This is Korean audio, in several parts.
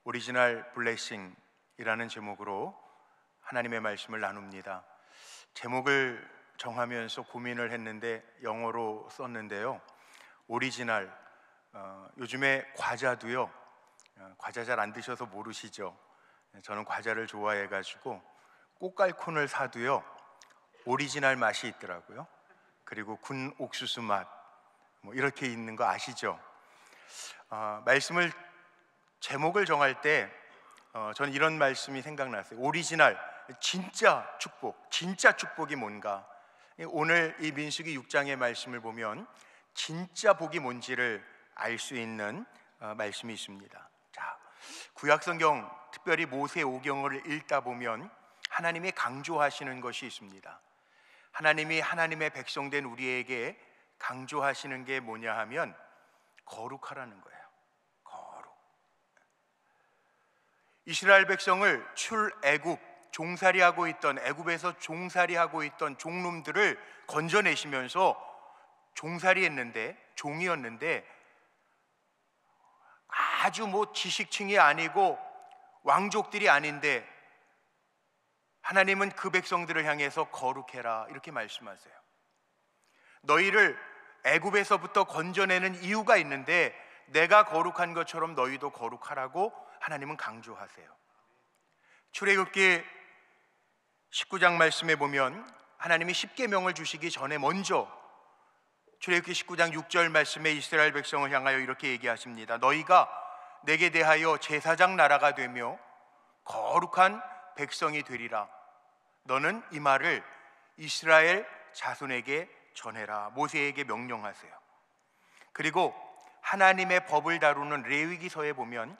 오리지널 블레싱이라는 제목으로 하나님의 말씀을 나눕니다. 제목을 정하면서 고민을 했는데 영어로 썼는데요. 오리지널, 요즘에 과자도요, 과자 잘 안 드셔서 모르시죠? 저는 과자를 좋아해가지고 꽃갈콘을 사도요 오리지널 맛이 있더라고요. 그리고 군 옥수수 맛 이렇게 있는 거 아시죠? 말씀을 제목을 정할 때 저는 이런 말씀이 생각났어요. 오리지널, 진짜 축복, 진짜 축복이 뭔가. 오늘 이 민수기 6장의 말씀을 보면 진짜 복이 뭔지를 알 수 있는 말씀이 있습니다. 자, 구약성경, 특별히 모세오경을 읽다 보면 하나님이 강조하시는 것이 있습니다. 하나님이 하나님의 백성된 우리에게 강조하시는 게 뭐냐 하면 거룩하라는 거예요. 거룩. 이스라엘 백성을 출애굽, 종살이하고 있던, 애굽에서 종살이하고 있던 종놈들을 건져내시면서 종살이했는데, 종이었는데 아주 지식층이 아니고 왕족들이 아닌데 하나님은 그 백성들을 향해서 거룩해라 이렇게 말씀하세요. 너희를 애굽에서부터 건져내는 이유가 있는데 내가 거룩한 것처럼 너희도 거룩하라고 하나님은 강조하세요. 출애굽기 19장 말씀에 보면 하나님이 십계명을 주시기 전에 먼저 출애굽기 19장 6절 말씀에 이스라엘 백성을 향하여 이렇게 얘기하십니다. 너희가 내게 대하여 제사장 나라가 되며 거룩한 백성이 되리라. 너는 이 말을 이스라엘 자손에게 전해라. 모세에게 명령하세요. 그리고 하나님의 법을 다루는 레위기서에 보면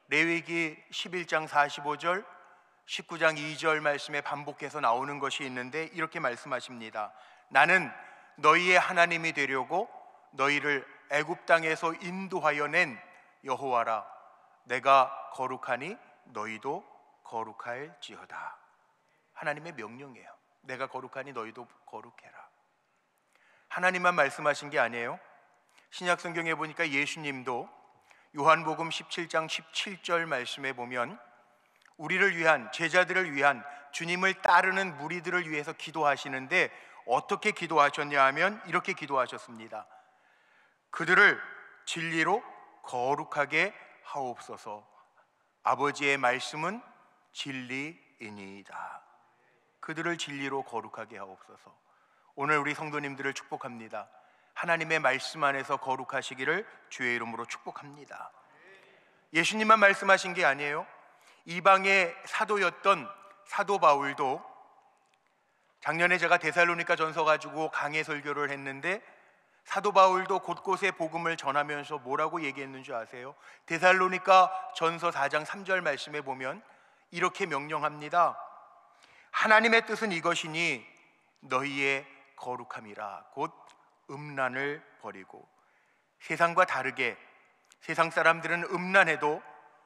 레위기 11장 45절, 19장 2절 말씀에 반복해서 나오는 것이 있는데 이렇게 말씀하십니다. 나는 너희의 하나님이 되려고 너희를 애굽 땅에서 인도하여 낸 여호와라. 내가 거룩하니 너희도 거룩할지어다. 하나님의 명령이에요. 내가 거룩하니 너희도 거룩해라. 하나님만 말씀하신 게 아니에요. 신약 성경에 보니까 예수님도 요한복음 17장 17절 말씀에 보면 우리를 위한, 제자들을 위한, 주님을 따르는 무리들을 위해서 기도하시는데 어떻게 기도하셨냐 하면 이렇게 기도하셨습니다. 그들을 진리로 거룩하게 하옵소서. 아버지의 말씀은 진리이니이다. 그들을 진리로 거룩하게 하옵소서. 오늘 우리 성도님들을 축복합니다. 하나님의 말씀 안에서 거룩하시기를 주의 이름으로 축복합니다. 예수님만 말씀하신 게 아니에요. 이방의 사도였던 사도 바울도 작년에 제가 데살로니가 전서 가지고 강해 설교를 했는데 사도 바울도 곳곳에 복음을 전하면서 뭐라고 얘기했는 줄 아세요? 데살로니가 전서 4장 3절 말씀에 보면 이렇게 명령합니다. 하나님의 뜻은 이것이니 너희의 거룩함이라. 곧 음란을 버리고. 세상과 다르게 세상 사람들은 음란해도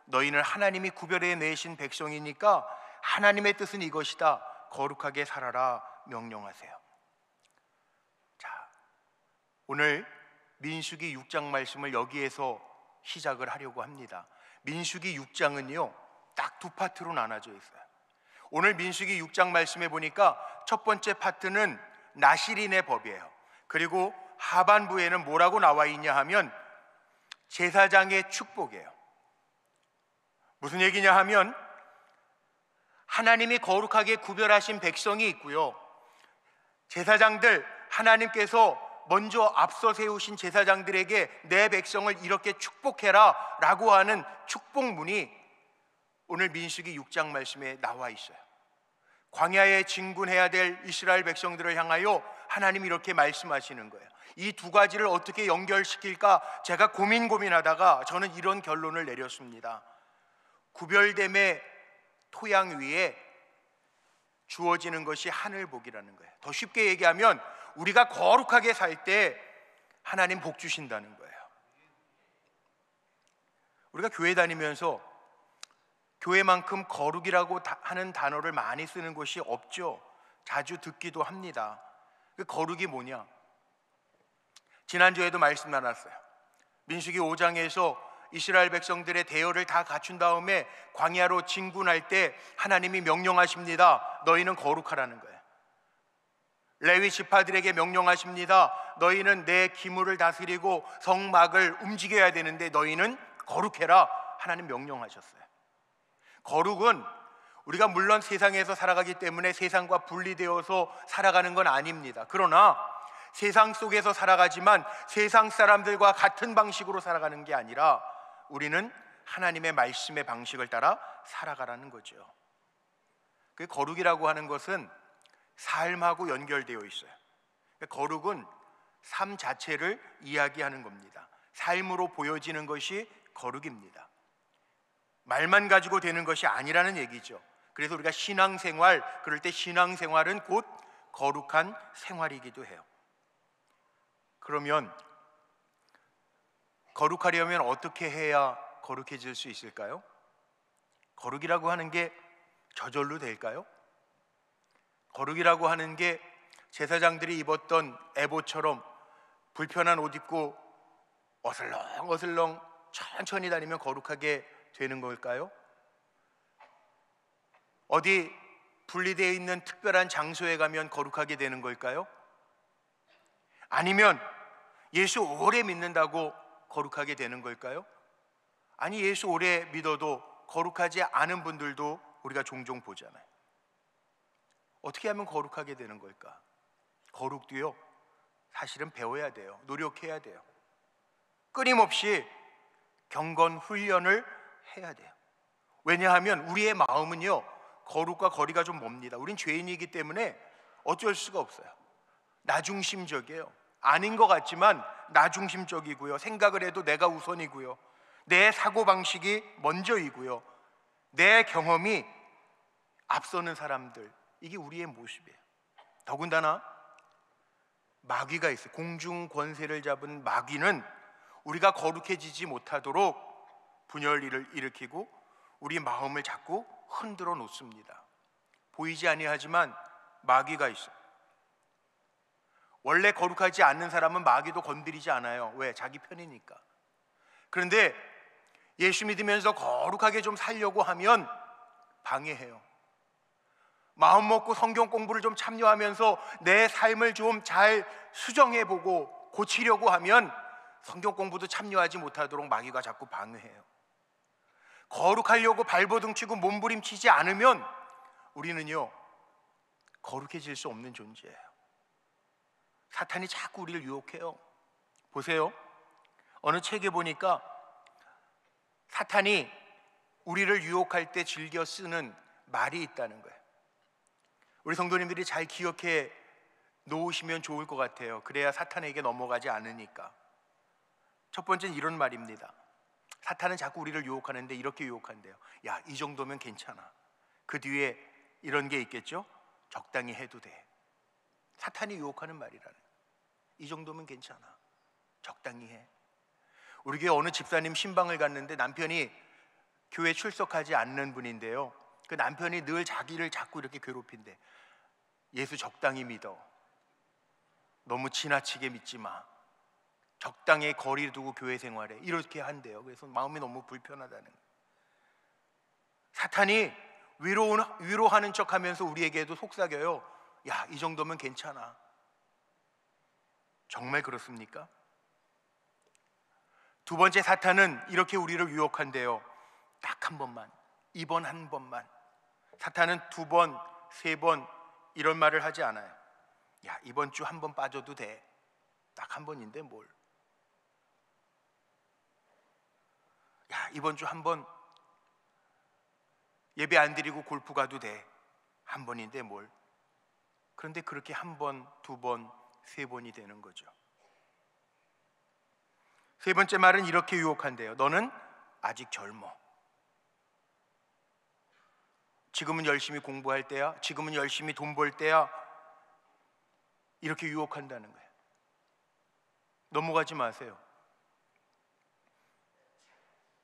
너희는 하나님이 구별해 내신 백성이니까 하나님의 뜻은 이것이다. 거룩하게 살아라 명령하세요. 자, 오늘 민수기 6장 말씀을 여기에서 시작을 하려고 합니다. 민수기 6장은요 딱 두 파트로 나눠져 있어요. 오늘 민수기 6장 말씀에 보니까 첫 번째 파트는 나실인의 법이에요. 그리고 하반부에는 뭐라고 나와 있냐 하면 제사장의 축복이에요. 무슨 얘기냐 하면 하나님이 거룩하게 구별하신 백성이 있고요, 제사장들, 하나님께서 먼저 앞서 세우신 제사장들에게 내 백성을 이렇게 축복해라 라고 하는 축복문이 오늘 민수기 6장 말씀에 나와 있어요. 광야에 진군해야 될 이스라엘 백성들을 향하여 하나님이 이렇게 말씀하시는 거예요. 이 두 가지를 어떻게 연결시킬까 제가 고민하다가 저는 이런 결론을 내렸습니다. 구별됨의 토양 위에 주어지는 것이 하늘복이라는 거예요. 더 쉽게 얘기하면 우리가 거룩하게 살 때 하나님 복 주신다는 거예요. 우리가 교회 다니면서 교회만큼 거룩이라고 하는 단어를 많이 쓰는 곳이 없죠. 자주 듣기도 합니다. 그 거룩이 뭐냐? 지난주에도 말씀 나눴어요. 민수기 5장에서 이스라엘 백성들의 대열을 다 갖춘 다음에 광야로 진군할 때 하나님이 명령하십니다. 너희는 거룩하라는 거예요. 레위 지파들에게 명령하십니다. 너희는 내 기물을 다스리고 성막을 움직여야 되는데 너희는 거룩해라. 하나님 명령하셨어요. 거룩은 우리가 물론 세상에서 살아가기 때문에 세상과 분리되어서 살아가는 건 아닙니다. 그러나 세상 속에서 살아가지만 세상 사람들과 같은 방식으로 살아가는 게 아니라 우리는 하나님의 말씀의 방식을 따라 살아가라는 거죠. 그 거룩이라고 하는 것은 삶하고 연결되어 있어요. 거룩은 삶 자체를 이야기하는 겁니다. 삶으로 보여지는 것이 거룩입니다. 말만 가지고 되는 것이 아니라는 얘기죠. 그래서 우리가 신앙생활, 그럴 때 신앙생활은 곧 거룩한 생활이기도 해요. 그러면 거룩하려면 어떻게 해야 거룩해질 수 있을까요? 거룩이라고 하는 게 저절로 될까요? 거룩이라고 하는 게 제사장들이 입었던 에봇처럼 불편한 옷 입고 어슬렁어슬렁 천천히 다니면 거룩하게 되는 걸까요? 어디 분리되어 있는 특별한 장소에 가면 거룩하게 되는 걸까요? 아니면 예수 오래 믿는다고 거룩하게 되는 걸까요? 아니, 예수 오래 믿어도 거룩하지 않은 분들도 우리가 종종 보잖아요. 어떻게 하면 거룩하게 되는 걸까? 거룩도요, 사실은 배워야 돼요. 노력해야 돼요. 끊임없이 경건 훈련을 해야 돼요. 왜냐하면 우리의 마음은요, 거룩과 거리가 좀 멉니다. 우린 죄인이기 때문에 어쩔 수가 없어요. 나중심적이에요. 아닌 것 같지만 나중심적이고요. 생각을 해도 내가 우선이고요. 내 사고방식이 먼저이고요. 내 경험이 앞서는 사람들, 이게 우리의 모습이에요. 더군다나 마귀가 있어요. 공중 권세를 잡은 마귀는 우리가 거룩해지지 못하도록 분열을 일으키고 우리 마음을 자꾸 흔들어 놓습니다. 보이지 아니하지만 마귀가 있어요. 원래 거룩하지 않는 사람은 마귀도 건드리지 않아요. 왜? 자기 편이니까. 그런데 예수 믿으면서 거룩하게 좀 살려고 하면 방해해요. 마음 먹고 성경 공부를 좀 참여하면서 내 삶을 좀 잘 수정해보고 고치려고 하면 성경 공부도 참여하지 못하도록 마귀가 자꾸 방해해요. 거룩하려고 발버둥 치고 몸부림치지 않으면 우리는요, 거룩해질 수 없는 존재예요. 사탄이 자꾸 우리를 유혹해요. 보세요, 어느 책에 보니까 사탄이 우리를 유혹할 때 즐겨 쓰는 말이 있다는 거예요. 우리 성도님들이 잘 기억해 놓으시면 좋을 것 같아요. 그래야 사탄에게 넘어가지 않으니까. 첫 번째는 이런 말입니다. 사탄은 자꾸 우리를 유혹하는데 이렇게 유혹한대요. 야, 이 정도면 괜찮아. 그 뒤에 이런 게 있겠죠? 적당히 해도 돼. 사탄이 유혹하는 말이라는, 이 정도면 괜찮아, 적당히 해. 우리 교회 어느 집사님 신방을 갔는데 남편이 교회 출석하지 않는 분인데요, 그 남편이 늘 자기를 자꾸 이렇게 괴롭힌대. 예수 적당히 믿어, 너무 지나치게 믿지 마, 적당히 거리 두고 교회 생활해, 이렇게 한대요. 그래서 마음이 너무 불편하다는 거예요. 사탄이 위로하는 척하면서 우리에게도 속삭여요. 야, 이 정도면 괜찮아. 정말 그렇습니까? 두 번째, 사탄은 이렇게 우리를 유혹한대요. 딱 한 번만, 이번 한 번만. 사탄은 두 번, 세 번 이런 말을 하지 않아요. 야, 이번 주 한 번 빠져도 돼. 딱 한 번인데 뭘. 야, 이번 주 한 번 예배 안 드리고 골프 가도 돼. 한 번인데 뭘. 그런데 그렇게 한 번, 두 번, 세 번이 되는 거죠. 세 번째 말은 이렇게 유혹한대요. 너는 아직 젊어. 지금은 열심히 공부할 때야. 지금은 열심히 돈 벌 때야. 이렇게 유혹한다는 거예요. 넘어가지 마세요.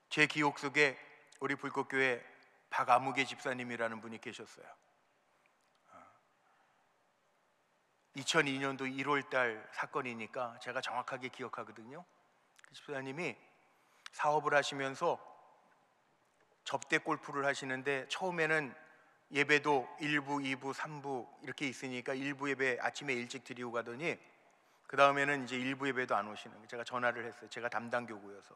제 기억 속에 우리 불꽃교회 박아무개 집사님이라는 분이 계셨어요. 2002년도 1월 달 사건이니까 제가 정확하게 기억하거든요. 그 집사님이 사업을 하시면서 접대 골프를 하시는데 처음에는 예배도 1부, 2부, 3부 이렇게 있으니까 1부 예배 아침에 일찍 드리고 가더니 그 다음에는 이제 1부 예배도 안 오시는 거예요. 제가 전화를 했어요. 제가 담당 교구여서.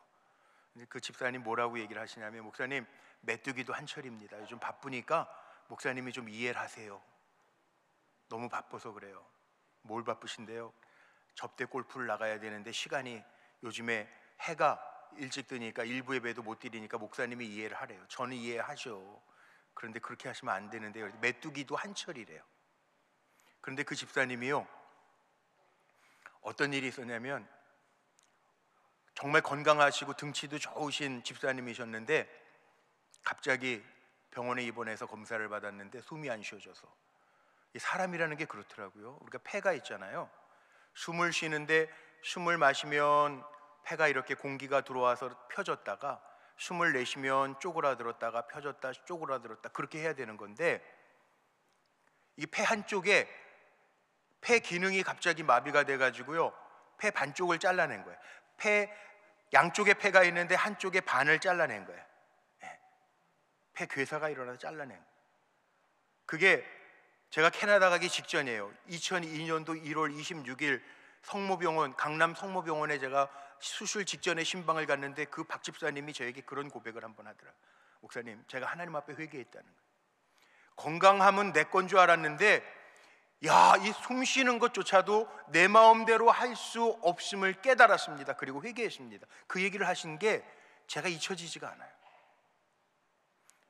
그 집사님 뭐라고 얘기를 하시냐면, 목사님 메뚜기도 한철입니다. 요즘 바쁘니까 목사님이 좀 이해를 하세요. 너무 바빠서 그래요. 뭘 바쁘신데요? 접대 골프를 나가야 되는데 시간이 요즘에 해가 일찍 뜨니까 1부 예배도 못 드리니까 목사님이 이해를 하래요. 저는 이해하죠. 그런데 그렇게 하시면 안 되는데요. 메뚜기도 한철이래요. 그런데 그 집사님이요, 어떤 일이 있었냐면 정말 건강하시고 등치도 좋으신 집사님이셨는데 갑자기 병원에 입원해서 검사를 받았는데 숨이 안 쉬어져서. 사람이라는 게 그렇더라고요. 우리가 폐가 있잖아요. 숨을 쉬는데 숨을 마시면 폐가 이렇게 공기가 들어와서 펴졌다가 숨을 내쉬면 쪼그라들었다가 펴졌다 쪼그라들었다 그렇게 해야 되는 건데, 이 폐 한쪽에 폐 기능이 갑자기 마비가 돼가지고요, 폐 반쪽을 잘라낸 거예요. 양쪽에 폐가 있는데 한쪽에 반을 잘라낸 거예요. 폐 괴사가 일어나서 잘라낸 거예요. 그게 제가 캐나다 가기 직전이에요. 2002년도 1월 26일 성모병원, 강남 성모병원에 제가 수술 직전에 신방을 갔는데 그 박 집사님이 저에게 그런 고백을 한번 하더라고요. 목사님, 제가 하나님 앞에 회개했다는 거예요. 건강함은 내 건 줄 알았는데 이 숨 쉬는 것조차도 내 마음대로 할 수 없음을 깨달았습니다. 그리고 회개했습니다. 그 얘기를 하신 게 제가 잊혀지지가 않아요.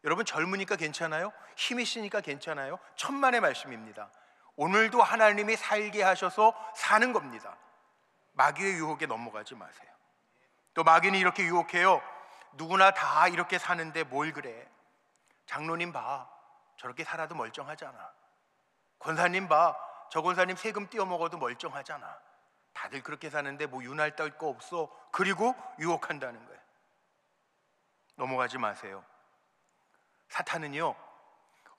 여러분, 젊으니까 괜찮아요? 힘 있으니까 괜찮아요? 천만의 말씀입니다. 오늘도 하나님이 살게 하셔서 사는 겁니다. 마귀의 유혹에 넘어가지 마세요. 또 마귀는 이렇게 유혹해요. 누구나 다 이렇게 사는데 뭘 그래? 장로님 봐, 저렇게 살아도 멀쩡하잖아. 권사님 봐, 저 권사님 세금 띄어 먹어도 멀쩡하잖아. 다들 그렇게 사는데 뭐 윤활 떨 거 없어. 그리고 유혹한다는 거예요. 넘어가지 마세요. 사탄은요,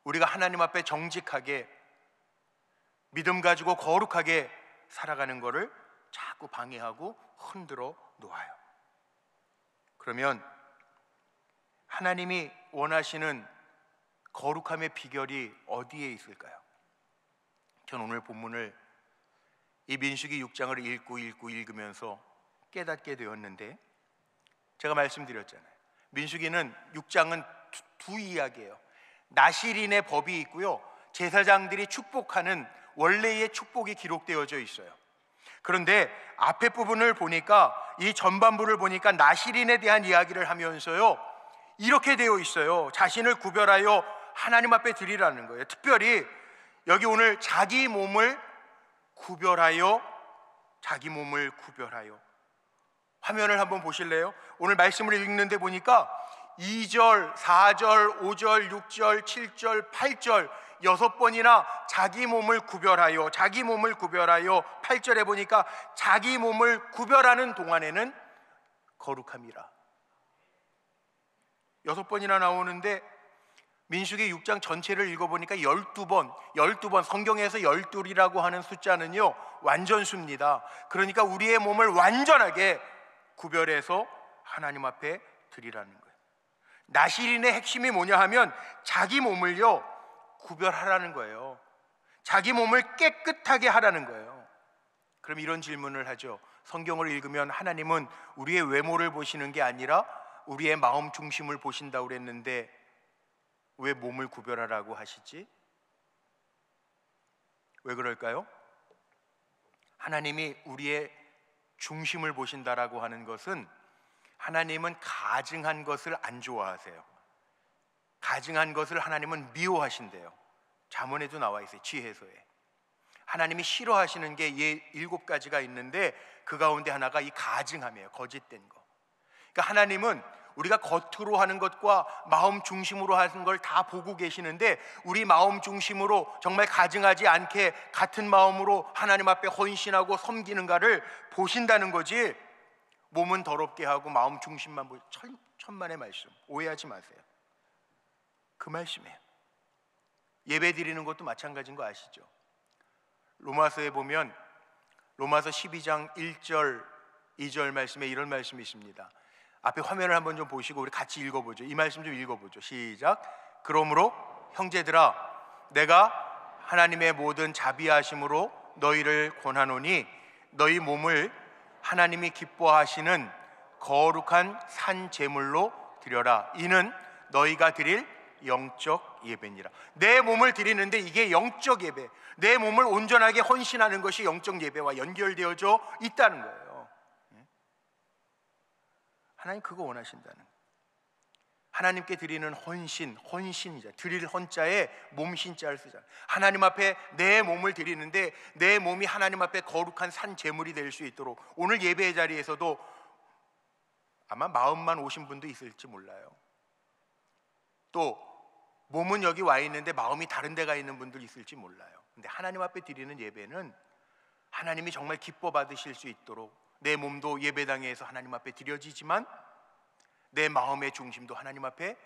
우리가 하나님 앞에 정직하게 믿음 가지고 거룩하게 살아가는 것을 자꾸 방해하고 흔들어 놓아요. 그러면 하나님이 원하시는 거룩함의 비결이 어디에 있을까요? 전 오늘 본문을 이 민수기 6장을 읽으면서 깨닫게 되었는데, 제가 말씀드렸잖아요. 민수기는 6장은 두 이야기예요. 나실인의 법이 있고요, 제사장들이 축복하는 원래의 축복이 기록되어져 있어요. 그런데 앞에 부분을 보니까, 이 전반부를 보니까 나실인에 대한 이야기를 하면서요, 이렇게 되어 있어요. 자신을 구별하여 하나님 앞에 드리라는 거예요. 특별히 여기 오늘 자기 몸을 구별하여, 화면을 한번 보실래요? 오늘 말씀을 읽는데 보니까 2절, 4절, 5절, 6절, 7절, 8절 6번이나 자기 몸을 구별하여, 8절에 보니까 자기 몸을 구별하는 동안에는 거룩함이라 6번이나 나오는데, 민수기 6장 전체를 읽어보니까 12번, 성경에서 12이라고 하는 숫자는요 완전수입니다. 그러니까 우리의 몸을 완전하게 구별해서 하나님 앞에 드리라는 거예요. 나실인의 핵심이 뭐냐 하면 자기 몸을요 구별하라는 거예요. 자기 몸을 깨끗하게 하라는 거예요. 그럼 이런 질문을 하죠. 성경을 읽으면 하나님은 우리의 외모를 보시는 게 아니라 우리의 마음 중심을 보신다고 그랬는데 왜 몸을 구별하라고 하시지? 왜 그럴까요? 하나님이 우리의 중심을 보신다라고 하는 것은, 하나님은 가증한 것을 안 좋아하세요. 가증한 것을 하나님은 미워하신대요. 잠언에도 나와 있어요. 지혜서에. 하나님이 싫어하시는 게 7가지가 있는데 그 가운데 하나가 이 가증함이에요. 거짓된 거. 그러니까 하나님은 우리가 겉으로 하는 것과 마음 중심으로 하는 걸 다 보고 계시는데, 우리 마음 중심으로 정말 가증하지 않게 같은 마음으로 하나님 앞에 헌신하고 섬기는가를 보신다는 거지, 몸은 더럽게 하고 마음 중심만 보고. 천만의 말씀, 오해하지 마세요. 그 말씀이에요. 예배 드리는 것도 마찬가지인 거 아시죠? 로마서에 보면 로마서 12장 1절 2절 말씀에 이런 말씀이 있습니다. 앞에 화면을 한번 좀 보시고 우리 같이 읽어보죠. 이 말씀 좀 읽어보죠. 시작. 그러므로 형제들아, 내가 하나님의 모든 자비하심으로 너희를 권하노니 너희 몸을 하나님이 기뻐하시는 거룩한 산 제물로 드려라. 이는 너희가 드릴 영적 예배니라. 내 몸을 드리는데 이게 영적 예배, 내 몸을 온전하게 헌신하는 것이 영적 예배와 연결되어져 있다는 거예요. 하나님 그거 원하신다는 거예요. 하나님께 드리는 헌신이자 드릴 헌자에 몸신자를 쓰잖아요. 하나님 앞에 내 몸을 드리는데 내 몸이 하나님 앞에 거룩한 산 제물이 될 수 있도록, 오늘 예배의 자리에서도 아마 마음만 오신 분도 있을지 몰라요. 또 몸은 여기 와 있는데 마음이 다른 데 가 있는 분들 있을지 몰라요. 근데 하나님 앞에 드리는 예배는 하나님이 정말 기뻐 받으실 수 있도록 내 몸도 예배당에서 하나님 앞에 드려지지만 내 마음의 중심도 하나님 앞에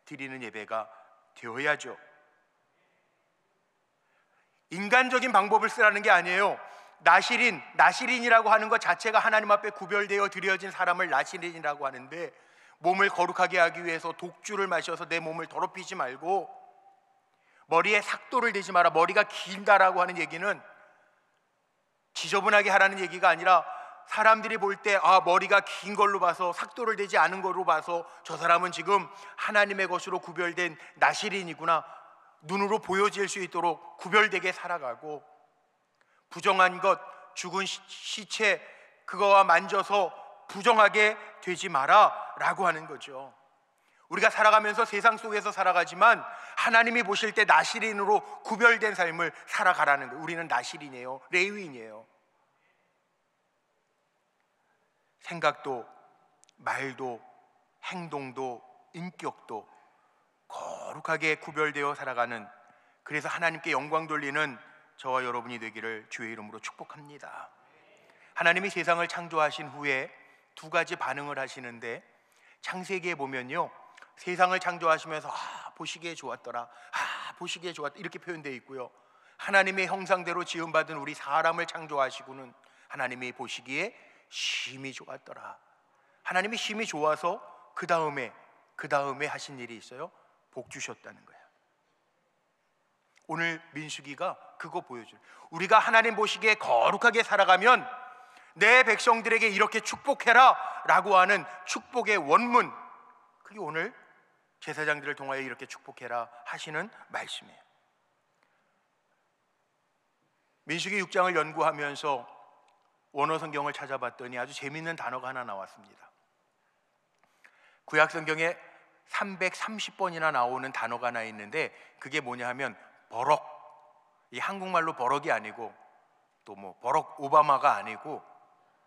드리는 예배가 되어야죠. 인간적인 방법을 쓰라는 게 아니에요. 나시린이라고 하는 것 자체가 하나님 앞에 구별되어 드려진 사람을 나시린이라고 하는데, 몸을 거룩하게 하기 위해서 독주를 마셔서 내 몸을 더럽히지 말고 머리에 삭도를 대지 마라. 머리가 긴다라고 하는 얘기는 지저분하게 하라는 얘기가 아니라, 사람들이 볼 때 머리가 긴 걸로 봐서, 삭도를 대지 않은 걸로 봐서 저 사람은 지금 하나님의 것으로 구별된 나시린이구나, 눈으로 보여질 수 있도록 구별되게 살아가고, 부정한 것, 죽은 시체 그거와 만져서 부정하게 되지 마라 라고 하는 거죠. 우리가 살아가면서 세상 속에서 살아가지만 하나님이 보실 때 나시린으로 구별된 삶을 살아가라는 거예요. 우리는 나시린이에요. 레위인이에요. 생각도 말도 행동도 인격도 거룩하게 구별되어 살아가는, 그래서 하나님께 영광 돌리는 저와 여러분이 되기를 주의 이름으로 축복합니다. 하나님이 세상을 창조하신 후에 두 가지 반응을 하시는데, 창세기에 보면요, 세상을 창조하시면서 보시기에 좋았더라, 보시기에 좋았다 이렇게 표현되어 있고요, 하나님의 형상대로 지음받은 우리 사람을 창조하시고는 하나님이 보시기에 심히 좋았더라. 하나님이 심히 좋아서 그 다음에 하신 일이 있어요. 복 주셨다는 거예요. 오늘 민수기가 그거 보여줘요. 우리가 하나님 보시기에 거룩하게 살아가면 내 백성들에게 이렇게 축복해라 라고 하는 축복의 원문, 그게 오늘 제사장들을 통하여 이렇게 축복해라 하시는 말씀이에요. 민수기 6장을 연구하면서 원어 성경을 찾아봤더니 아주 재미있는 단어가 하나 나왔습니다. 구약 성경에 330번이나 나오는 단어가 하나 있는데, 그게 뭐냐 하면 버럭. 이 한국말로 버럭이 아니고 또 뭐 버럭 오바마가 아니고,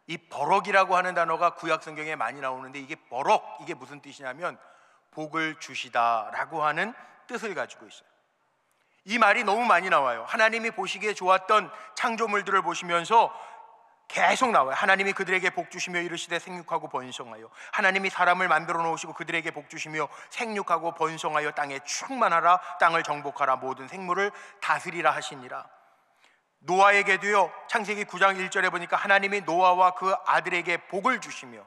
이 버럭이라고 하는 단어가 구약 성경에 많이 나오는데, 이게 버럭, 이게 무슨 뜻이냐면 복을 주시다라고 하는 뜻을 가지고 있어요. 이 말이 너무 많이 나와요. 하나님이 보시기에 좋았던 창조물들을 보시면서 계속 나와요. 하나님이 그들에게 복 주시며 이르시되 생육하고 번성하여, 하나님이 사람을 만들어 놓으시고 그들에게 복 주시며 생육하고 번성하여 땅에 충만하라, 땅을 정복하라, 모든 생물을 다스리라 하시니라. 노아에게도요, 창세기 9장 1절에 보니까 하나님이 노아와 그 아들에게 복을 주시며,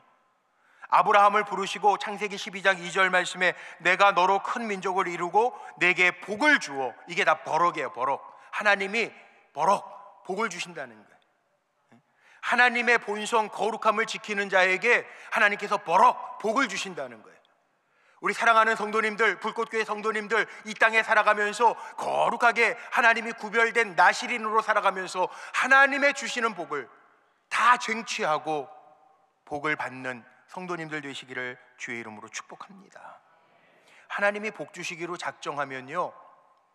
아브라함을 부르시고 창세기 12장 2절 말씀에 내가 너로 큰 민족을 이루고 내게 복을 주어, 이게 다 버럭이에요. 버럭. 하나님이 복을 주신다는 거예요. 하나님의 본성 거룩함을 지키는 자에게 하나님께서 복을 주신다는 거예요. 우리 사랑하는 성도님들, 불꽃교회 성도님들, 이 땅에 살아가면서 거룩하게 하나님이 구별된 나시린으로 살아가면서 하나님의 주시는 복을 다 쟁취하고 복을 받는 성도님들 되시기를 주의 이름으로 축복합니다. 하나님이 복 주시기로 작정하면요,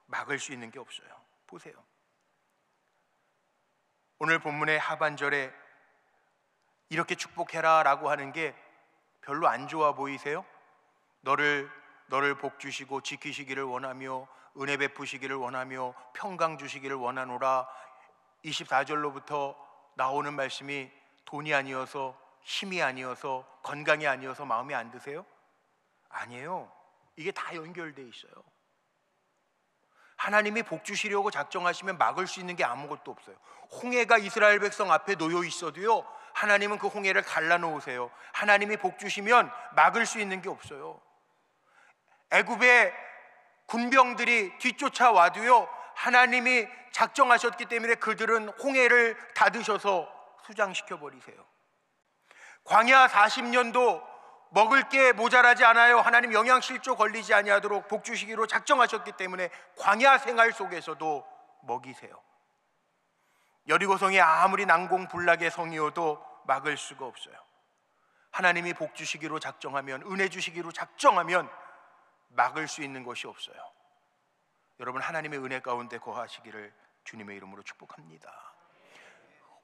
막을 수 있는 게 없어요. 보세요. 오늘 본문의 하반절에 이렇게 축복해라 라고 하는 게 별로 안 좋아 보이세요? 너를 복 주시고 지키시기를 원하며 은혜 베푸시기를 원하며 평강 주시기를 원하노라. 24절로부터 나오는 말씀이 돈이 아니어서, 힘이 아니어서, 건강이 아니어서 마음에 안 드세요? 아니에요. 이게 다 연결돼 있어요. 하나님이 복 주시려고 작정하시면 막을 수 있는 게 아무것도 없어요. 홍해가 이스라엘 백성 앞에 놓여 있어도요, 하나님은 그 홍해를 갈라놓으세요. 하나님이 복 주시면 막을 수 있는 게 없어요. 애굽의 군병들이 뒤쫓아와도요, 하나님이 작정하셨기 때문에 그들은 홍해를 닫으셔서 수장시켜 버리세요. 광야 40년도 먹을 게 모자라지 않아요. 하나님 영양실조 걸리지 아니하도록 복 주시기로 작정하셨기 때문에 광야 생활 속에서도 먹이세요. 여리고성이 아무리 난공불락의 성이어도 막을 수가 없어요. 하나님이 복 주시기로 작정하면, 은혜 주시기로 작정하면 막을 수 있는 것이 없어요. 여러분, 하나님의 은혜 가운데 거하시기를 주님의 이름으로 축복합니다.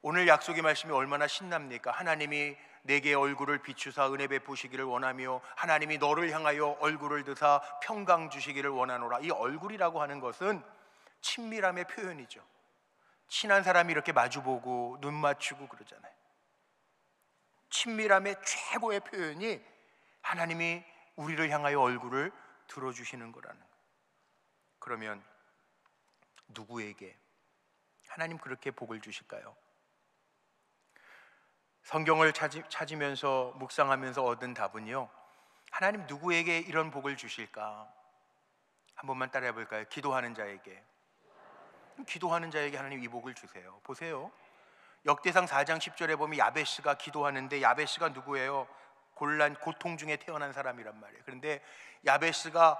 오늘 약속의 말씀이 얼마나 신납니까? 하나님이 내게 얼굴을 비추사 은혜 베푸시기를 원하며 하나님이 너를 향하여 얼굴을 드사 평강 주시기를 원하노라. 이 얼굴이라고 하는 것은 친밀함의 표현이죠. 친한 사람이 이렇게 마주보고 눈 맞추고 그러잖아요. 친밀함의 최고의 표현이 하나님이 우리를 향하여 얼굴을 들어주시는 거라는 거예요. 그러면 누구에게 하나님 그렇게 복을 주실까요? 성경을 찾으면서 묵상하면서 얻은 답은요, 하나님 누구에게 이런 복을 주실까? 한 번만 따라해 볼까요? 기도하는 자에게. 기도하는 자에게 하나님 이 복을 주세요. 보세요, 역대상 4장 10절에 보면 야베스가 기도하는데, 야베스가 누구예요? 곤란 고통 중에 태어난 사람이란 말이에요. 그런데 야베스가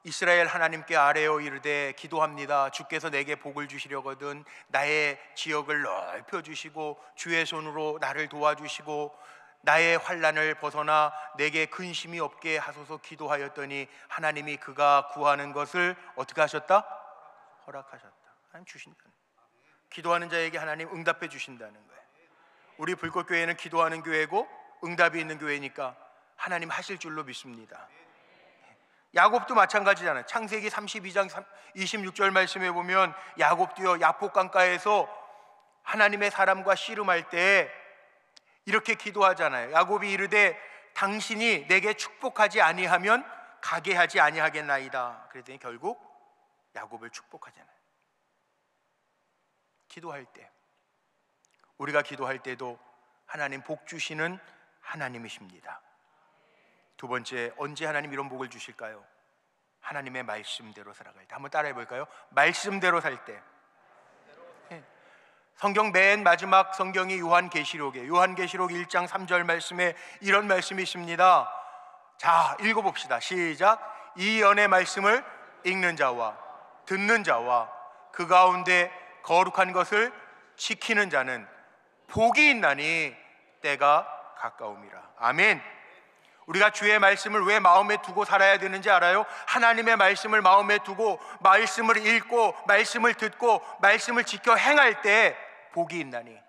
이스라엘 하나님께 아뢰어 이르되 기도합니다. 주께서 내게 복을 주시려거든 나의 지역을 넓혀주시고 주의 손으로 나를 도와주시고 나의 환난을 벗어나 내게 근심이 없게 하소서 기도하였더니 하나님이 그가 구하는 것을 어떻게 하셨다? 허락하셨다. 하나님 주신다는 거예요. 기도하는 자에게 하나님 응답해 주신다는 거예요. 우리 불꽃교회는 기도하는 교회고 응답이 있는 교회니까 하나님 하실 줄로 믿습니다. 야곱도 마찬가지잖아요. 창세기 32장 26절 말씀에 보면 야곱도요, 야복강가에서 하나님의 사람과 씨름할 때 이렇게 기도하잖아요. 야곱이 이르되 당신이 내게 축복하지 아니하면 가게 하지 아니하겠나이다. 그랬더니 결국 야곱을 축복하잖아요. 기도할 때, 우리가 기도할 때도 하나님 복 주시는 하나님이십니다. 두 번째, 언제 하나님 이런 복을 주실까요? 하나님의 말씀대로 살아갈 때. 한번 따라해 볼까요? 말씀대로 살 때. 성경 맨 마지막 성경이 요한계시록이에요. 요한계시록 1장 3절 말씀에 이런 말씀이 있습니다. 자, 읽어봅시다. 시작. 이 연의 말씀을 읽는 자와 듣는 자와 그 가운데 거룩한 것을 지키는 자는 복이 있나니 때가 가까움이라. 아멘. 우리가 주의 말씀을 왜 마음에 두고 살아야 되는지 알아요? 하나님의 말씀을 마음에 두고 말씀을 읽고 말씀을 듣고 말씀을 지켜 행할 때 복이 있나니.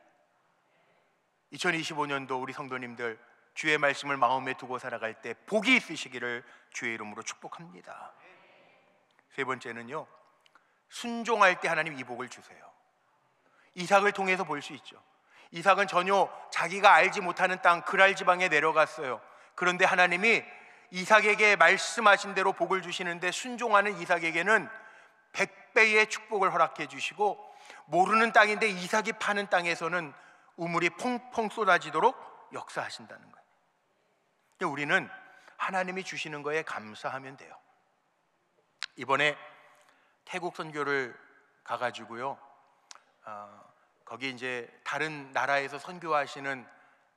2025년도 우리 성도님들 주의 말씀을 마음에 두고 살아갈 때 복이 있으시기를 주의 이름으로 축복합니다. 세 번째는요, 순종할 때 하나님 이 복을 주세요. 이삭을 통해서 볼 수 있죠. 이삭은 전혀 자기가 알지 못하는 땅 그랄 지방에 내려갔어요. 그런데 하나님이 이삭에게 말씀하신 대로 복을 주시는데 순종하는 이삭에게는 100배의 축복을 허락해 주시고, 모르는 땅인데 이삭이 파는 땅에서는 우물이 펑펑 쏟아지도록 역사하신다는 거예요. 근데 우리는 하나님이 주시는 거에 감사하면 돼요. 이번에 태국 선교를 가가지고요, 거기 이제 다른 나라에서 선교하시는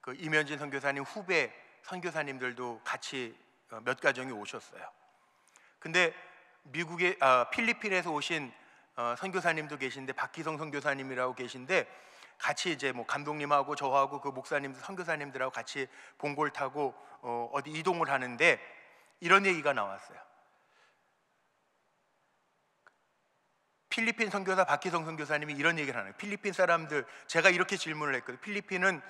그 이면진 선교사님 후배 선교사님들도 같이 몇 가정이 오셨어요. 근데 미국에 필리핀에서 오신 선교사님도 계신데, 박기성 선교사님이라고 계신데, 같이 이제 뭐 감독님하고 저하고 그 목사님들 선교사님들하고 같이 봉고를 타고 어디 이동을 하는데 이런 얘기가 나왔어요. 필리핀 선교사 박기성 선교사님이 이런 얘기를 하는 거예요. 필리핀 사람들, 제가 이렇게 질문을 했거든요. 필리핀은,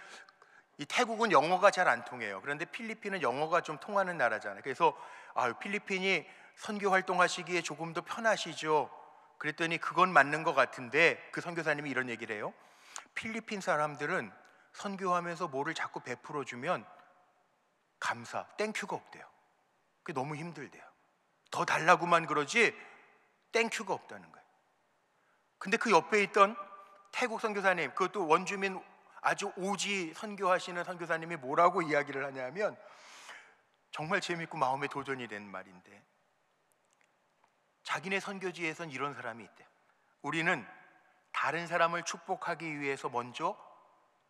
이 태국은 영어가 잘 안 통해요. 그런데 필리핀은 영어가 좀 통하는 나라잖아요. 그래서 필리핀이 선교 활동하시기에 조금 더 편하시죠. 그랬더니 그건 맞는 것 같은데, 그 선교사님이 이런 얘기를 해요. 필리핀 사람들은 선교하면서 뭐를 자꾸 베풀어주면 감사, 땡큐가 없대요. 그게 너무 힘들대요. 더 달라고만 그러지 땡큐가 없다는 거예요. 근데 그 옆에 있던 태국 선교사님, 그것도 원주민 아주 오지 선교하시는 선교사님이 뭐라고 이야기를 하냐면, 정말 재밌고 마음에 도전이 된 말인데, 자기네 선교지에선 이런 사람이 있대. 우리는 다른 사람을 축복하기 위해서 먼저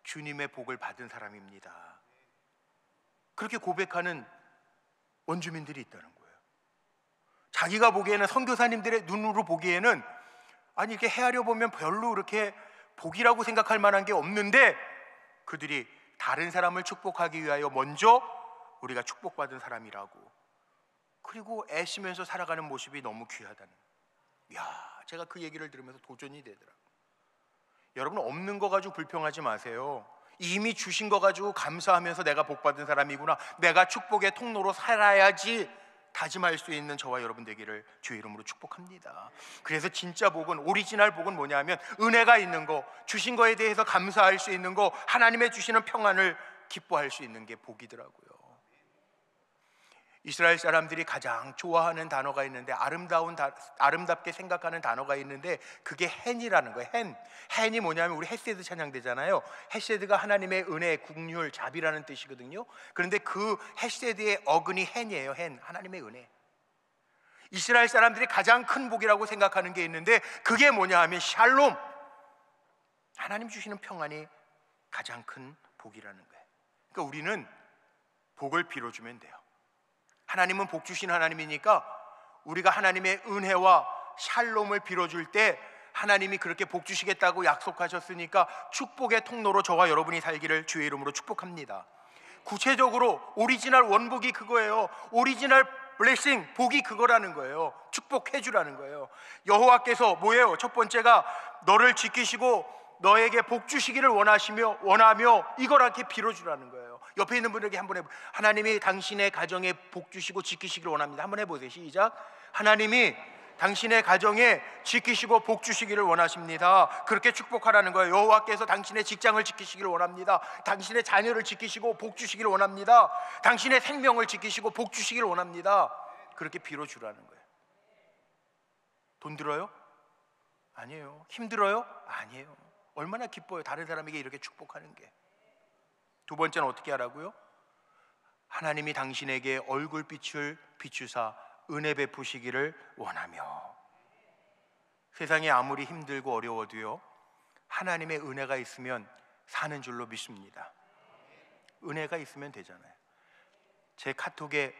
주님의 복을 받은 사람입니다. 그렇게 고백하는 원주민들이 있다는 거예요. 자기가 보기에는, 선교사님들의 눈으로 보기에는, 아니 이렇게 헤아려 보면 별로 그렇게 복이라고 생각할 만한 게 없는데, 그들이 다른 사람을 축복하기 위하여 먼저 우리가 축복받은 사람이라고, 그리고 애쓰면서 살아가는 모습이 너무 귀하다는. 제가 그 얘기를 들으면서 도전이 되더라고요. 여러분, 없는 거 가지고 불평하지 마세요. 이미 주신 거 가지고 감사하면서 내가 복받은 사람이구나, 내가 축복의 통로로 살아야지 다짐할 수 있는 저와 여러분 되기를 주의 이름으로 축복합니다. 그래서 진짜 복은, 오리지널 복은 뭐냐면 은혜가 있는 거, 주신 거에 대해서 감사할 수 있는 거, 하나님의 주시는 평안을 기뻐할 수 있는 게 복이더라고요. 이스라엘 사람들이 가장 좋아하는 단어가 있는데, 아름답게 생각하는 단어가 있는데, 그게 헨이라는 거예요. 헨이 뭐냐면, 우리 헤세드 찬양되잖아요. 헤세드가 하나님의 은혜, 국률, 자비라는 뜻이거든요. 그런데 그 헤세드의 어근이 헨이에요. 하나님의 은혜. 이스라엘 사람들이 가장 큰 복이라고 생각하는 게 있는데, 그게 뭐냐 하면 샬롬, 하나님 주시는 평안이 가장 큰 복이라는 거예요. 그러니까 우리는 복을 빌어주면 돼요. 하나님은 복 주신 하나님이니까 우리가 하나님의 은혜와 샬롬을 빌어줄 때 하나님이 그렇게 복 주시겠다고 약속하셨으니까 축복의 통로로 저와 여러분이 살기를 주의 이름으로 축복합니다. 구체적으로 오리지널 원복이 그거예요. 오리지널 블레싱, 복이 그거라는 거예요. 축복해 주라는 거예요. 여호와께서 뭐예요? 첫 번째가 너를 지키시고 너에게 복 주시기를 원하며 이걸 이렇게 빌어주라는 거예요. 옆에 있는 분에게 한번 해보세요. 하나님이 당신의 가정에 복 주시고 지키시기를 원합니다. 한번 해보세요. 시작. 하나님이 당신의 가정에 지키시고 복 주시기를 원하십니다. 그렇게 축복하라는 거예요. 여호와께서 당신의 직장을 지키시기를 원합니다. 당신의 자녀를 지키시고 복 주시기를 원합니다. 당신의 생명을 지키시고 복 주시기를 원합니다. 그렇게 빌어주라는 거예요. 돈 들어요? 아니에요. 힘들어요? 아니에요. 얼마나 기뻐요, 다른 사람에게 이렇게 축복하는 게. 두 번째는 어떻게 하라고요? 하나님이 당신에게 얼굴빛을 비추사 은혜 베푸시기를 원하며. 세상이 아무리 힘들고 어려워도요, 하나님의 은혜가 있으면 사는 줄로 믿습니다. 은혜가 있으면 되잖아요. 제 카톡에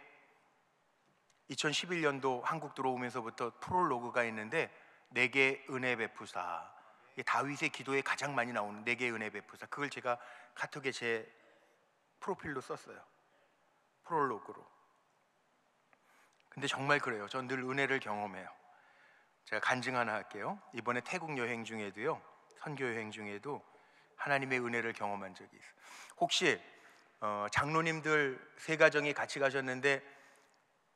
2011년도 한국 들어오면서부터 프롤로그가 있는데, 내게 은혜 베푸사, 다윗의 기도에 가장 많이 나오는 내게 은혜 베푸사, 그걸 제가 카톡에 제 프로필로 썼어요. 프롤로그로. 근데 정말 그래요. 전 늘 은혜를 경험해요. 제가 간증 하나 할게요. 이번에 태국 여행 중에도요, 선교 여행 중에도 하나님의 은혜를 경험한 적이 있어요. 혹시 장로님들 세 가정이 같이 가셨는데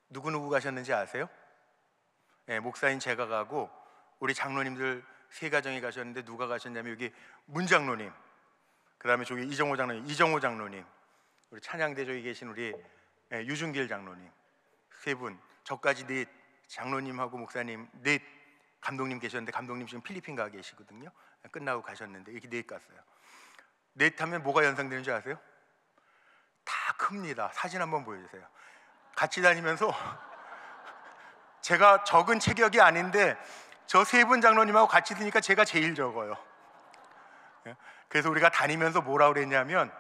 누구 가셨는지 아세요? 네, 목사인 제가 가고 우리 장로님들 세 가정이 가셨는데 누가 가셨냐면, 여기 문 장로님, 그 다음에 저기 이정호 장로님, 우리 찬양대 저기 계신 우리 유준길 장로님, 세 분, 저까지 넷, 장로님하고 목사님 넷, 감독님 계셨는데 감독님 지금 필리핀 가 계시거든요. 끝나고 가셨는데 이렇게 넷 갔어요. 넷 하면 뭐가 연상되는 줄 아세요? 다 큽니다. 사진 한번 보여주세요. 같이 다니면서 제가 적은 체격이 아닌데 저 세 분 장로님하고 같이 드니까 제가 제일 적어요. 그래서 우리가 다니면서 뭐라 그랬냐면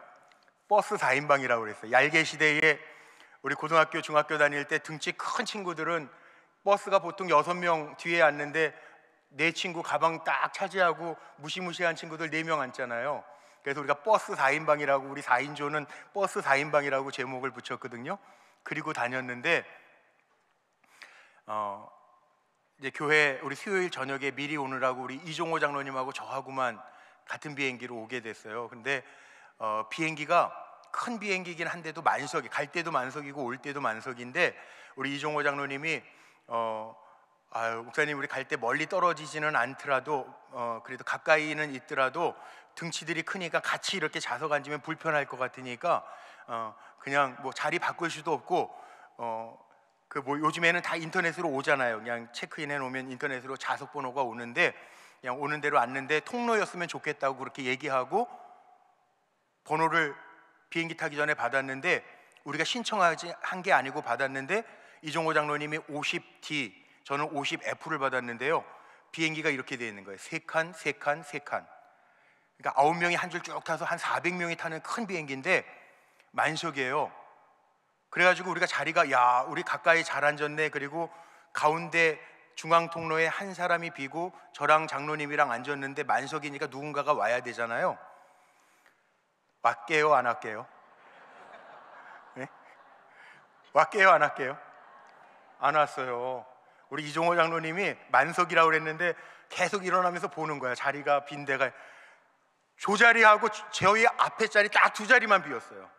버스 4인방이라고 그랬어요. 얄개 시대에 우리 고등학교, 중학교 다닐 때 등치 큰 친구들은 버스가 보통 6명 뒤에 앉는데 내 친구 가방 딱 차지하고 무시무시한 친구들 4명 앉잖아요. 그래서 우리가 버스 4인방이라고, 우리 4인조는 버스 4인방이라고 제목을 붙였거든요. 그리고 다녔는데 이제 교회 우리 수요일 저녁에 미리 오느라고 우리 이종호 장로님하고 저하고만 같은 비행기로 오게 됐어요. 근데 비행기가 큰 비행기긴 한데도 만석이, 갈 때도 만석이고 올 때도 만석인데, 우리 이종호 장로님이 목사님 우리 갈 때 멀리 떨어지지는 않더라도 그래도 가까이는 있더라도 등치들이 크니까 같이 이렇게 좌석 앉으면 불편할 것 같으니까 그냥 뭐 자리 바꿀 수도 없고 그 뭐 요즘에는 다 인터넷으로 오잖아요. 그냥 체크인해 놓으면 인터넷으로 좌석 번호가 오는데 그냥 오는 대로 앉는데 통로였으면 좋겠다고 그렇게 얘기하고 번호를 비행기 타기 전에 받았는데, 우리가 신청하지 한 게 아니고 받았는데 이종호 장로님이 50D, 저는 50F를 받았는데요. 비행기가 이렇게 되어 있는 거예요. 3칸, 3칸, 3칸. 그러니까 9명이 한 줄 쭉 타서 한 400명이 타는 큰 비행기인데 만석이에요. 그래가지고 우리가 자리가, 야, 우리 가까이 잘 앉았네. 그리고 가운데 중앙 통로에 한 사람이 비고 저랑 장로님이랑 앉았는데 만석이니까 누군가가 와야 되잖아요. 왔게요, 안 할게요? 네? 왔게요, 안 할게요? 안 왔어요. 우리 이종호 장로님이 만석이라고 그랬는데 계속 일어나면서 보는 거야. 자리가 빈 데가. 조자리하고 저희 앞에 자리 딱 2자리만 비었어요.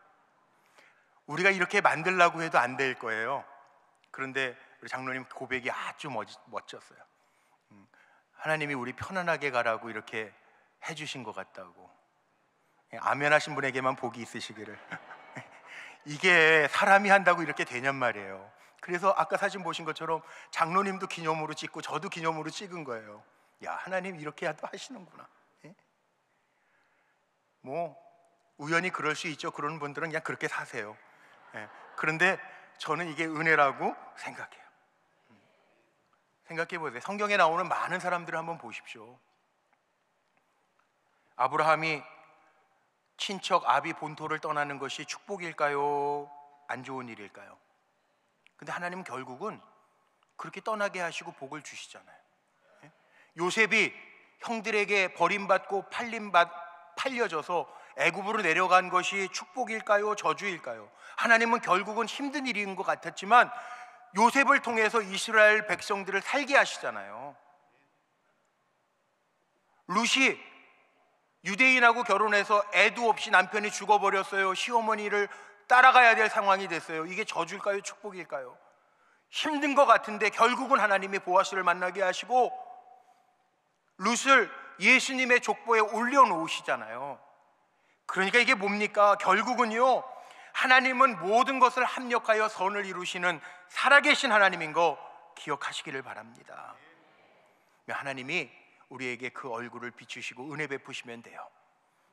우리가 이렇게 만들려고 해도 안 될 거예요. 그런데 우리 장로님 고백이 아주 멋졌어요. 하나님이 우리 편안하게 가라고 이렇게 해주신 것 같다고. 아멘 하신 분에게만 복이 있으시기를. 이게 사람이 한다고 이렇게 되냔 말이에요. 그래서 아까 사진 보신 것처럼 장로님도 기념으로 찍고 저도 기념으로 찍은 거예요. 야, 하나님 이렇게 하시는구나. 뭐 우연히 그럴 수 있죠. 그런 분들은 그냥 그렇게 사세요. 그런데 저는 이게 은혜라고 생각해요. 생각해 보세요. 성경에 나오는 많은 사람들을 한번 보십시오. 아브라함이 친척 아비 본토를 떠나는 것이 축복일까요? 안 좋은 일일까요? 근데 하나님은 결국은 그렇게 떠나게 하시고 복을 주시잖아요. 요셉이 형들에게 버림받고 팔려져서 애굽으로 내려간 것이 축복일까요? 저주일까요? 하나님은 결국은 힘든 일인 것 같았지만 요셉을 통해서 이스라엘 백성들을 살게 하시잖아요. 룻이 유대인하고 결혼해서 애도 없이 남편이 죽어버렸어요. 시어머니를 따라가야 될 상황이 됐어요. 이게 저주일까요? 축복일까요? 힘든 것 같은데 결국은 하나님이 보아스를 만나게 하시고 룻을 예수님의 족보에 올려놓으시잖아요. 그러니까 이게 뭡니까? 결국은요, 하나님은 모든 것을 합력하여 선을 이루시는 살아계신 하나님인 거 기억하시기를 바랍니다. 하나님이 우리에게 그 얼굴을 비추시고 은혜 베푸시면 돼요.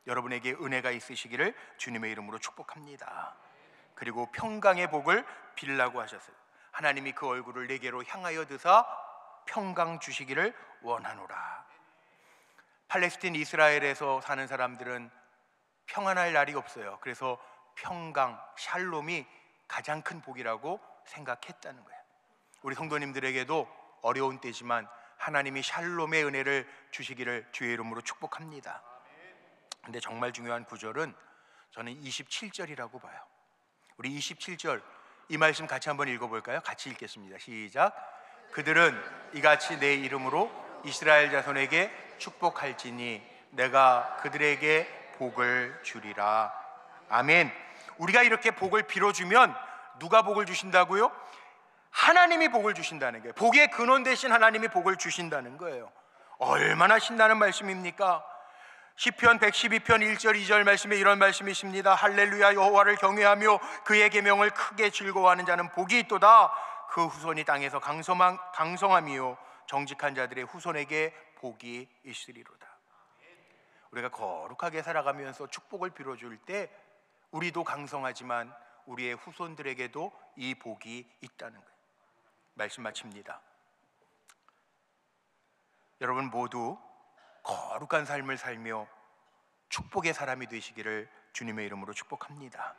여러분에게 은혜가 있으시기를 주님의 이름으로 축복합니다. 그리고 평강의 복을 빌라고 하셨어요. 하나님이 그 얼굴을 내게로 향하여 드사 평강 주시기를 원하노라. 팔레스틴 이스라엘에서 사는 사람들은 평안할 날이 없어요. 그래서 평강, 샬롬이 가장 큰 복이라고 생각했다는 거예요. 우리 성도님들에게도 어려운 때지만 하나님이 샬롬의 은혜를 주시기를 주의 이름으로 축복합니다. 근데 정말 중요한 구절은 저는 27절이라고 봐요. 우리 27절 이 말씀 같이 한번 읽어볼까요? 같이 읽겠습니다. 시작. 그들은 이같이 내 이름으로 이스라엘 자손에게 축복할지니 내가 그들에게 복을 주리라. 아멘. 우리가 이렇게 복을 빌어주면 누가 복을 주신다고요? 하나님이 복을 주신다는 거예요. 복의 근원 되신 하나님이 복을 주신다는 거예요. 얼마나 신나는 말씀입니까? 시편 112편 1절 2절 말씀에 이런 말씀이 있습니다. 할렐루야, 여호와를 경외하며 그의 계명을 크게 즐거워하는 자는 복이 있도다. 그 후손이 땅에서 강성함이요 정직한 자들의 후손에게 복이 있으리로다. 우리가 거룩하게 살아가면서 축복을 빌어줄 때 우리도 강성하지만 우리의 후손들에게도 이 복이 있다는 거예요. 말씀 마칩니다. 여러분 모두 거룩한 삶을 살며 축복의 사람이 되시기를 주님의 이름으로 축복합니다.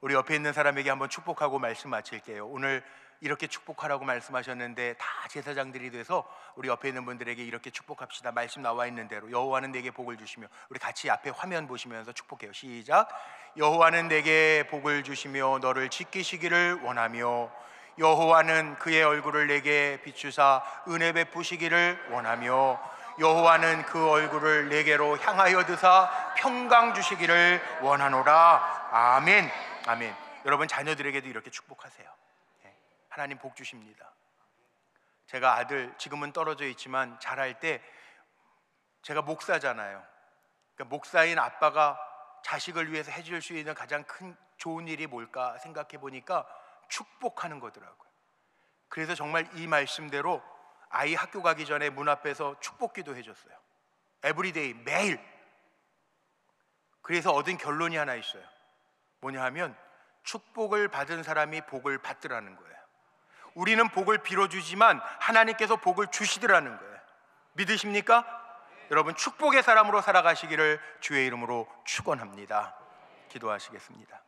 우리 옆에 있는 사람에게 한번 축복하고 말씀 마칠게요. 오늘 이렇게 축복하라고 말씀하셨는데 다 제사장들이 돼서 우리 옆에 있는 분들에게 이렇게 축복합시다. 말씀 나와 있는 대로 여호와는 내게 복을 주시며, 우리 같이 앞에 화면 보시면서 축복해요. 시작. 여호와는 내게 복을 주시며 너를 지키시기를 원하며 여호와는 그의 얼굴을 내게 비추사 은혜 베푸시기를 원하며 여호와는 그 얼굴을 내게로 향하여 드사 평강 주시기를 원하노라. 아멘. 아멘. 여러분 자녀들에게도 이렇게 축복하세요. 하나님 복 주십니다. 제가 아들 지금은 떨어져 있지만 자랄 때 제가 목사잖아요. 그러니까 목사인 아빠가 자식을 위해서 해줄 수 있는 가장 큰 좋은 일이 뭘까 생각해 보니까 축복하는 거더라고요. 그래서 정말 이 말씀대로 아이 학교 가기 전에 문 앞에서 축복기도 해줬어요. 에브리데이, 매일. 그래서 얻은 결론이 하나 있어요. 뭐냐 하면 축복을 받은 사람이 복을 받더라는 거예요. 우리는 복을 빌어주지만 하나님께서 복을 주시더라는 거예요. 믿으십니까? 여러분, 축복의 사람으로 살아가시기를 주의 이름으로 축원합니다. 기도하시겠습니다.